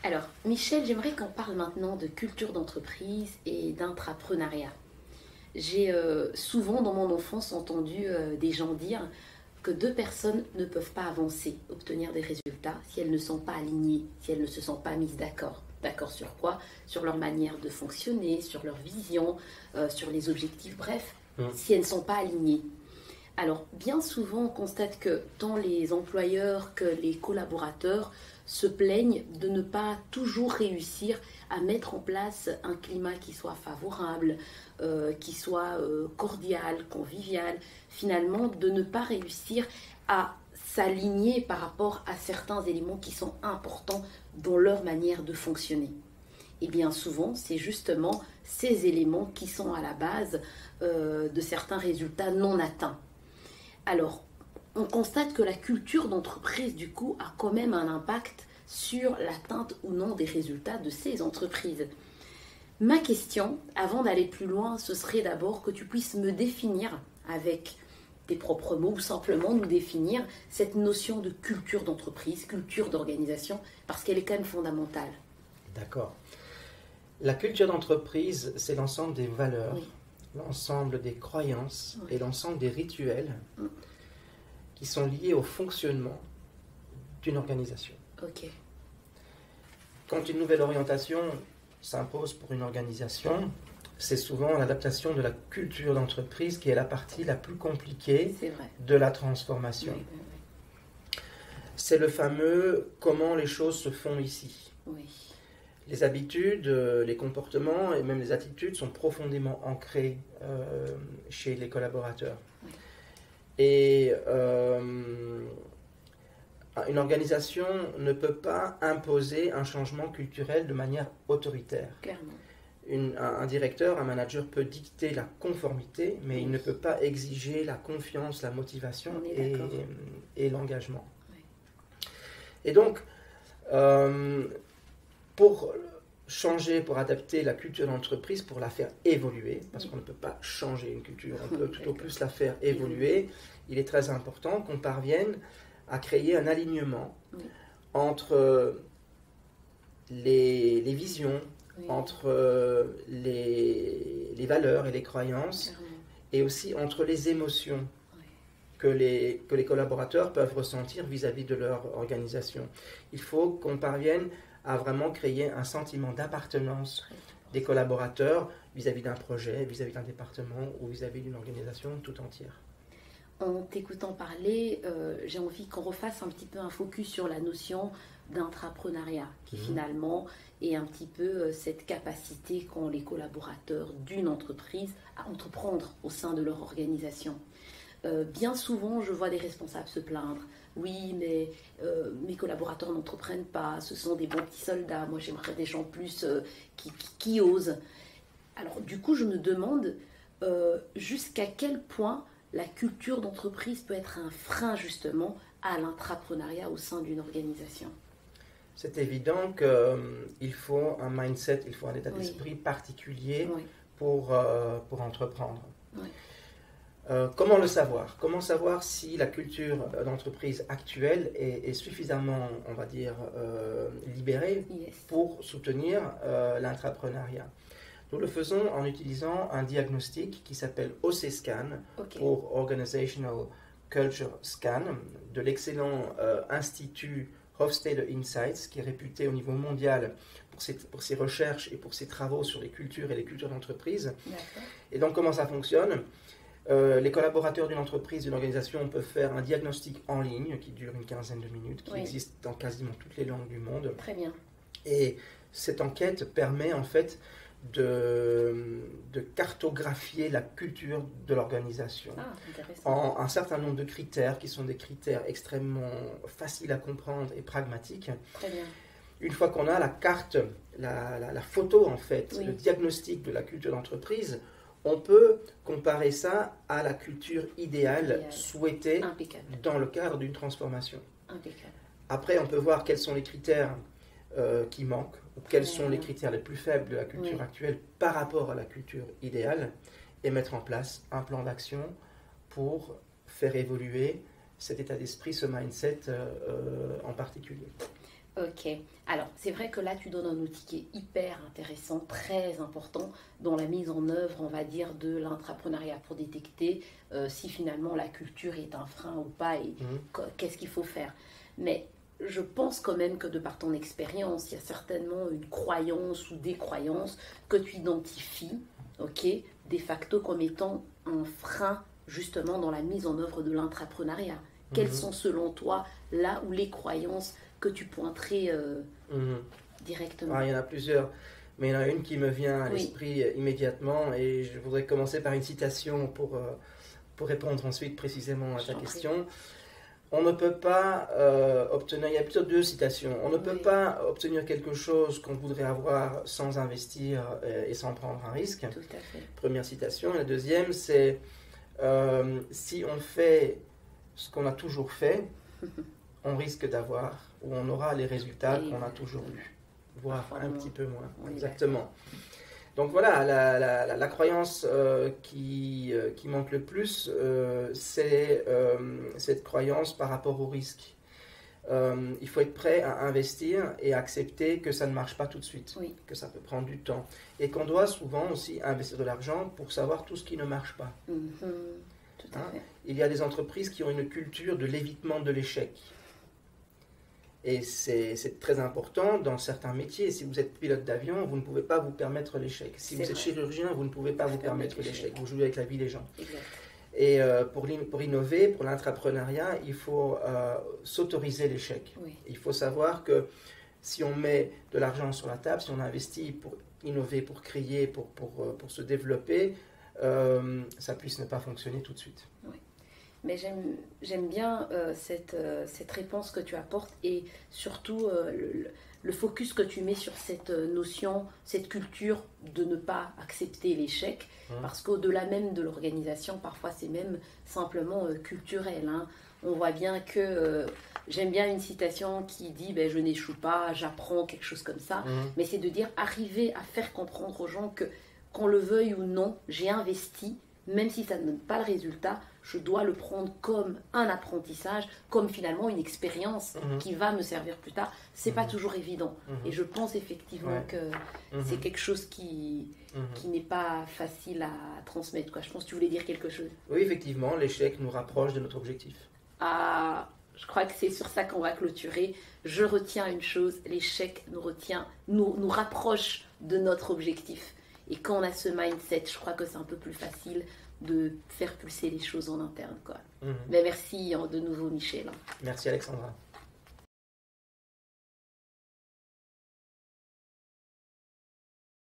Alors, Michel, j'aimerais qu'on parle maintenant de culture d'entreprise et d'intrapreneuriat. J'ai souvent dans mon enfance entendu des gens dire que deux personnes ne peuvent pas avancer, obtenir des résultats si elles ne sont pas alignées, si elles ne se sont pas mises d'accord. D'accord sur quoi? Sur leur manière de fonctionner, sur leur vision, sur les objectifs, bref, si elles ne sont pas alignées. Alors, bien souvent, on constate que tant les employeurs que les collaborateurs se plaignent de ne pas toujours réussir à mettre en place un climat qui soit favorable, qui soit cordial, convivial, finalement de ne pas réussir à s'aligner par rapport à certains éléments qui sont importants dans leur manière de fonctionner. Et bien souvent, c'est justement ces éléments qui sont à la base de certains résultats non atteints. Alors, on constate que la culture d'entreprise, du coup, a quand même un impact sur l'atteinte ou non des résultats de ces entreprises. Ma question, avant d'aller plus loin, ce serait d'abord que tu puisses me définir avec tes propres mots ou simplement nous définir cette notion de culture d'entreprise, culture d'organisation, parce qu'elle est quand même fondamentale. D'accord. La culture d'entreprise, c'est l'ensemble des valeurs, Oui. l'ensemble des croyances Oui. et l'ensemble des rituels Mm. qui sont liés au fonctionnement d'une organisation. Ok. Quand une nouvelle orientation s'impose pour une organisation, c'est souvent l'adaptation de la culture d'entreprise qui est la partie la plus compliquée C'est vrai. de la transformation. Oui, oui, C'est le fameux comment les choses se font ici. oui. Les habitudes, les comportements et même les attitudes sont profondément ancrés chez les collaborateurs. Oui. Et une organisation ne peut pas imposer un changement culturel de manière autoritaire. Clairement. Un directeur, un manager peut dicter la conformité, mais Oui. il ne peut pas exiger la confiance, la motivation On est d'accord. et l'engagement. Oui. Et donc, pour changer, pour adapter la culture d'entreprise, pour la faire évoluer, parce qu'on ne peut pas changer une culture, on peut tout au plus la faire évoluer, il est très important qu'on parvienne à créer un alignement entre les visions, entre les valeurs et les croyances, et aussi entre les émotions que les collaborateurs peuvent ressentir vis-à-vis de leur organisation. Il faut qu'on parvienne à vraiment créer un sentiment d'appartenance des collaborateurs vis-à-vis d'un projet, vis-à-vis d'un département ou vis-à-vis d'une organisation tout entière. En t'écoutant parler, j'ai envie qu'on refasse un petit peu un focus sur la notion d'intrapreneuriat, qui finalement est un petit peu cette capacité qu'ont les collaborateurs d'une entreprise à entreprendre au sein de leur organisation. Bien souvent, je vois des responsables se plaindre. Oui, mais mes collaborateurs n'entreprennent pas, ce sont des bons petits soldats. Moi, j'aimerais des gens plus qui osent. Alors, du coup, je me demande jusqu'à quel point la culture d'entreprise peut être un frein justement à l'intrapreneuriat au sein d'une organisation. C'est évident qu'il faut un mindset, il faut un état d'esprit particulier pour entreprendre. Oui. Comment le savoir? Comment savoir si la culture d'entreprise actuelle est suffisamment, on va dire, libérée pour soutenir l'intrapreneuriat? Nous le faisons en utilisant un diagnostic qui s'appelle OC-Scan, pour Organizational Culture Scan, de l'excellent institut Hofstede Insights, qui est réputé au niveau mondial pour ses recherches et pour ses travaux sur les cultures et les cultures d'entreprise. Et donc, comment ça fonctionne? Les collaborateurs d'une entreprise, d'une organisation peuvent faire un diagnostic en ligne qui dure une quinzaine de minutes, qui existe dans quasiment toutes les langues du monde. Très bien. Et cette enquête permet en fait de cartographier la culture de l'organisation en un certain nombre de critères qui sont des critères extrêmement faciles à comprendre et pragmatiques. Très bien. Une fois qu'on a la carte, la photo en fait, le diagnostic de la culture d'entreprise, on peut comparer ça à la culture idéale souhaitée dans le cadre d'une transformation. Impeccable. Après, on peut voir quels sont les critères qui manquent, ou quels sont les critères les plus faibles de la culture actuelle par rapport à la culture idéale, et mettre en place un plan d'action pour faire évoluer cet état d'esprit, ce mindset en particulier. Ok. Alors, c'est vrai que là, tu donnes un outil qui est hyper intéressant, très important dans la mise en œuvre, on va dire, de l'intrapreneuriat pour détecter si finalement la culture est un frein ou pas et qu'est-ce qu'il faut faire. Mais je pense quand même que de par ton expérience, il y a certainement une croyance ou des croyances que tu identifies, ok, de facto comme étant un frein justement dans la mise en œuvre de l'intrapreneuriat. Quelles sont selon toi là où les croyances que tu pointerais directement? Il y en a plusieurs, mais il y en a une qui me vient à l'esprit immédiatement et je voudrais commencer par une citation pour répondre ensuite précisément à ta question. On ne peut pas obtenir, il y a plutôt deux citations, on ne peut pas obtenir quelque chose qu'on voudrait avoir sans investir et sans prendre un risque. Tout à fait. Première citation. Et la deuxième, c'est si on fait ce qu'on a toujours fait, on risque d'avoir, ou on aura les résultats qu'on a toujours eus, voire un petit peu moins. Exactement. Donc voilà, la croyance qui manque le plus, c'est cette croyance par rapport au risque. Il faut être prêt à investir et accepter que ça ne marche pas tout de suite, que ça peut prendre du temps. Et qu'on doit souvent aussi investir de l'argent pour savoir tout ce qui ne marche pas. Tout à fait. Il y a des entreprises qui ont une culture de l'évitement de l'échec. Et c'est très important dans certains métiers. Si vous êtes pilote d'avion, vous ne pouvez pas vous permettre l'échec. Si vous êtes chirurgien, vous ne pouvez pas vous permettre l'échec. Vous jouez avec la vie des gens. Exact. Et pour innover, pour l'intrapreneuriat, il faut s'autoriser l'échec. Il faut savoir que si on met de l'argent sur la table, si on investit pour innover, pour créer, pour se développer, ça puisse ne pas fonctionner tout de suite. Oui. Mais j'aime bien cette réponse que tu apportes et surtout le focus que tu mets sur cette notion, cette culture de ne pas accepter l'échec, parce qu'au-delà même de l'organisation, parfois c'est même simplement culturel. On voit bien que j'aime bien une citation qui dit je n'échoue pas, j'apprends, quelque chose comme ça, mais c'est de dire arriver à faire comprendre aux gens que qu'on le veuille ou non, j'ai investi, même si ça ne donne pas le résultat, je dois le prendre comme un apprentissage, comme finalement une expérience qui va me servir plus tard. C'est pas toujours évident. Et je pense effectivement que c'est quelque chose qui n'est pas facile à transmettre, quoi. Je pense que tu voulais dire quelque chose. Oui, effectivement, l'échec nous rapproche de notre objectif. Ah, je crois que c'est sur ça qu'on va clôturer. Je retiens une chose, l'échec nous rapproche de notre objectif. Et quand on a ce mindset, je crois que c'est un peu plus facile de faire pulser les choses en interne, quoi. Mais merci de nouveau, Michel. Merci, Alexandra.